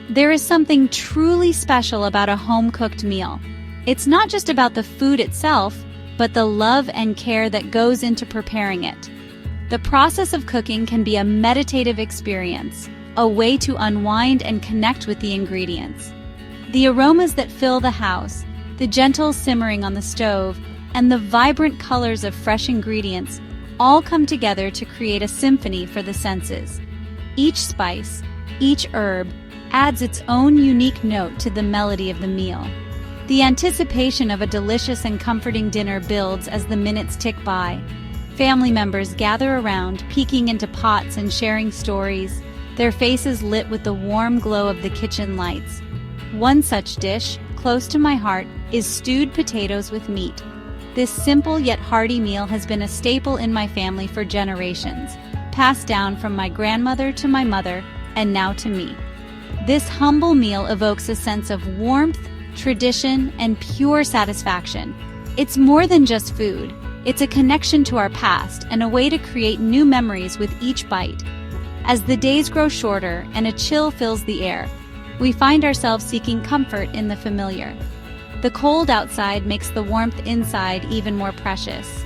There is something truly special about a home-cooked meal. It's not just about the food itself, but the love and care that goes into preparing it. The process of cooking can be a meditative experience, a way to unwind and connect with the ingredients. The aromas that fill the house, the gentle simmering on the stove, and the vibrant colors of fresh ingredients all come together to create a symphony for the senses. Each spice, each herb, adds its own unique note to the melody of the meal. The anticipation of a delicious and comforting dinner builds as the minutes tick by. Family members gather around, peeking into pots and sharing stories, their faces lit with the warm glow of the kitchen lights. One such dish, close to my heart, is stewed potatoes with meat. This simple yet hearty meal has been a staple in my family for generations, passed down from my grandmother to my mother, and now to me. This humble meal evokes a sense of warmth, tradition, and pure satisfaction. It's more than just food. It's a connection to our past and a way to create new memories with each bite. As the days grow shorter and a chill fills the air, we find ourselves seeking comfort in the familiar. The cold outside makes the warmth inside even more precious.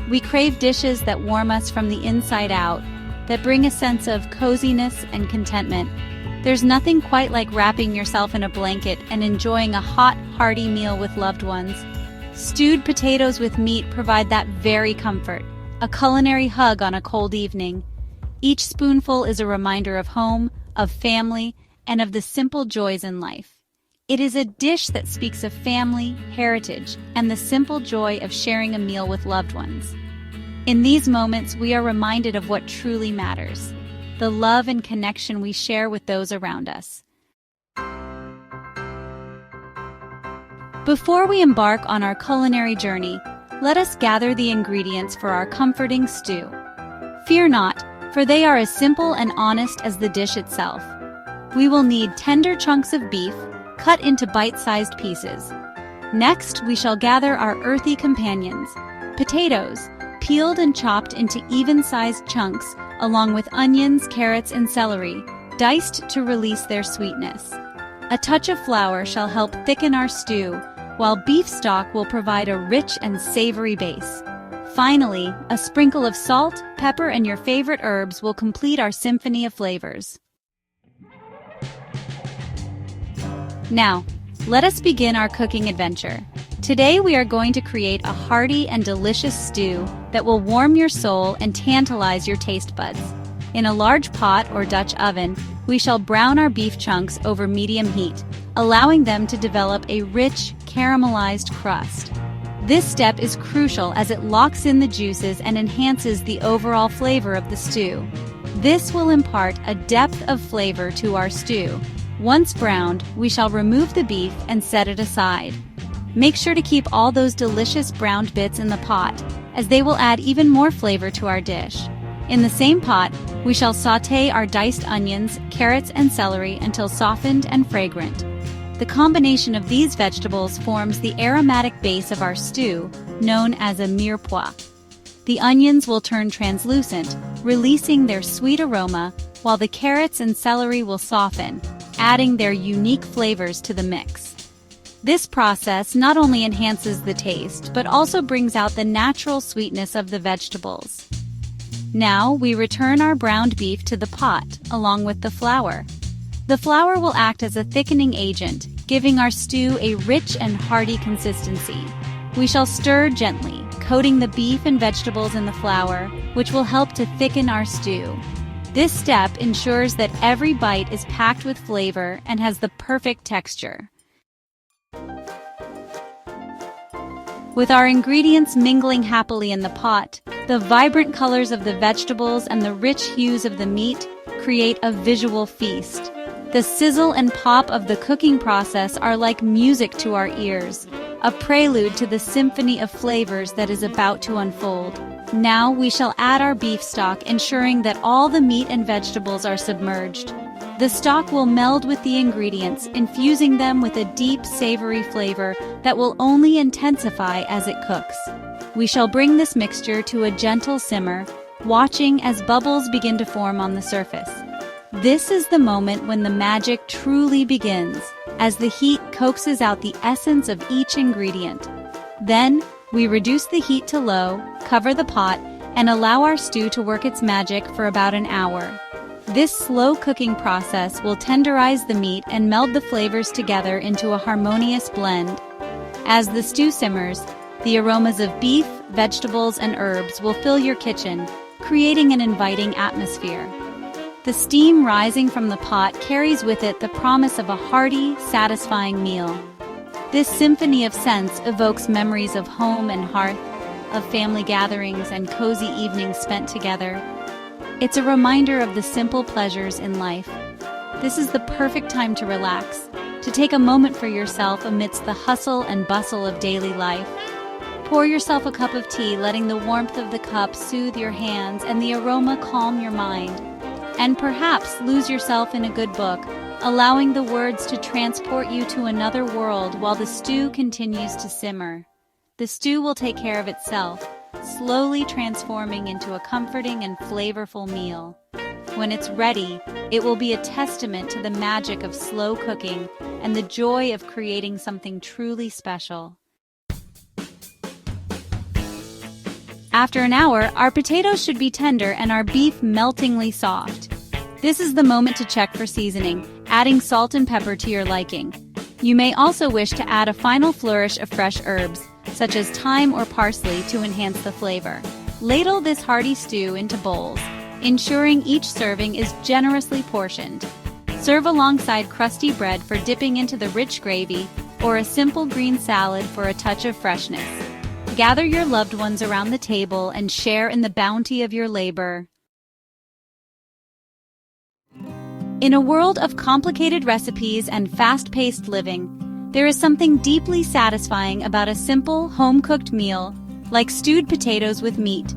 We crave dishes that warm us from the inside out, that bring a sense of coziness and contentment. There's nothing quite like wrapping yourself in a blanket and enjoying a hot, hearty meal with loved ones. Stewed potatoes with meat provide that very comfort, a culinary hug on a cold evening. Each spoonful is a reminder of home, of family, and of the simple joys in life. It is a dish that speaks of family, heritage, and the simple joy of sharing a meal with loved ones. In these moments, we are reminded of what truly matters, the love and connection we share with those around us. Before we embark on our culinary journey, let us gather the ingredients for our comforting stew. Fear not, for they are as simple and honest as the dish itself. We will need tender chunks of beef, cut into bite-sized pieces. Next, we shall gather our earthy companions, potatoes, peeled and chopped into even-sized chunks, along with onions, carrots, and celery, diced to release their sweetness. A touch of flour shall help thicken our stew, while beef stock will provide a rich and savory base. Finally, a sprinkle of salt, pepper, and your favorite herbs will complete our symphony of flavors. Now, let us begin our cooking adventure. Today we are going to create a hearty and delicious stew that will warm your soul and tantalize your taste buds. In a large pot or Dutch oven, we shall brown our beef chunks over medium heat, allowing them to develop a rich, caramelized crust. This step is crucial as it locks in the juices and enhances the overall flavor of the stew. This will impart a depth of flavor to our stew. Once browned, we shall remove the beef and set it aside. Make sure to keep all those delicious browned bits in the pot, as they will add even more flavor to our dish. In the same pot, we shall sauté our diced onions, carrots, and celery until softened and fragrant. The combination of these vegetables forms the aromatic base of our stew, known as a mirepoix. The onions will turn translucent, releasing their sweet aroma, while the carrots and celery will soften, adding their unique flavors to the mix. This process not only enhances the taste, but also brings out the natural sweetness of the vegetables. Now, we return our browned beef to the pot, along with the flour. The flour will act as a thickening agent, giving our stew a rich and hearty consistency. We shall stir gently, coating the beef and vegetables in the flour, which will help to thicken our stew. This step ensures that every bite is packed with flavor and has the perfect texture. With our ingredients mingling happily in the pot, the vibrant colors of the vegetables and the rich hues of the meat create a visual feast. The sizzle and pop of the cooking process are like music to our ears, a prelude to the symphony of flavors that is about to unfold. Now we shall add our beef stock, ensuring that all the meat and vegetables are submerged. The stock will meld with the ingredients, infusing them with a deep, savory flavor that will only intensify as it cooks. We shall bring this mixture to a gentle simmer, watching as bubbles begin to form on the surface. This is the moment when the magic truly begins, as the heat coaxes out the essence of each ingredient. Then, we reduce the heat to low, cover the pot, and allow our stew to work its magic for about an hour. This slow cooking process will tenderize the meat and meld the flavors together into a harmonious blend. As the stew simmers, the aromas of beef, vegetables, and herbs will fill your kitchen, creating an inviting atmosphere. The steam rising from the pot carries with it the promise of a hearty, satisfying meal. This symphony of scents evokes memories of home and hearth, of family gatherings and cozy evenings spent together. It's a reminder of the simple pleasures in life. This is the perfect time to relax, to take a moment for yourself amidst the hustle and bustle of daily life. Pour yourself a cup of tea, letting the warmth of the cup soothe your hands and the aroma calm your mind. And perhaps lose yourself in a good book, allowing the words to transport you to another world while the stew continues to simmer. The stew will take care of itself, slowly transforming into a comforting and flavorful meal. When it's ready, it will be a testament to the magic of slow cooking and the joy of creating something truly special. After an hour, our potatoes should be tender and our beef meltingly soft. This is the moment to check for seasoning, adding salt and pepper to your liking. You may also wish to add a final flourish of fresh herbs, such as thyme or parsley, to enhance the flavor. Ladle this hearty stew into bowls, ensuring each serving is generously portioned. Serve alongside crusty bread for dipping into the rich gravy, or a simple green salad for a touch of freshness. Gather your loved ones around the table and share in the bounty of your labor. In a world of complicated recipes and fast-paced living, there is something deeply satisfying about a simple, home-cooked meal, like stewed potatoes with meat.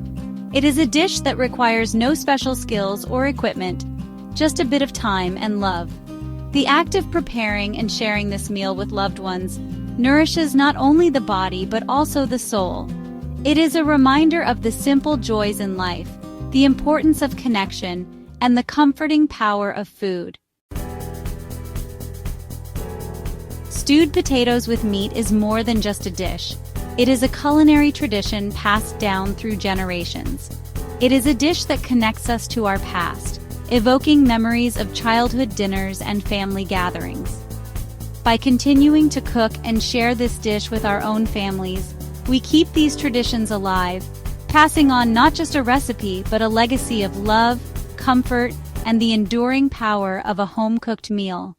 It is a dish that requires no special skills or equipment, just a bit of time and love. The act of preparing and sharing this meal with loved ones nourishes not only the body but also the soul. It is a reminder of the simple joys in life, the importance of connection, and the comforting power of food. Stewed potatoes with meat is more than just a dish. It is a culinary tradition passed down through generations. It is a dish that connects us to our past, evoking memories of childhood dinners and family gatherings. By continuing to cook and share this dish with our own families, we keep these traditions alive, passing on not just a recipe but a legacy of love, comfort, and the enduring power of a home-cooked meal.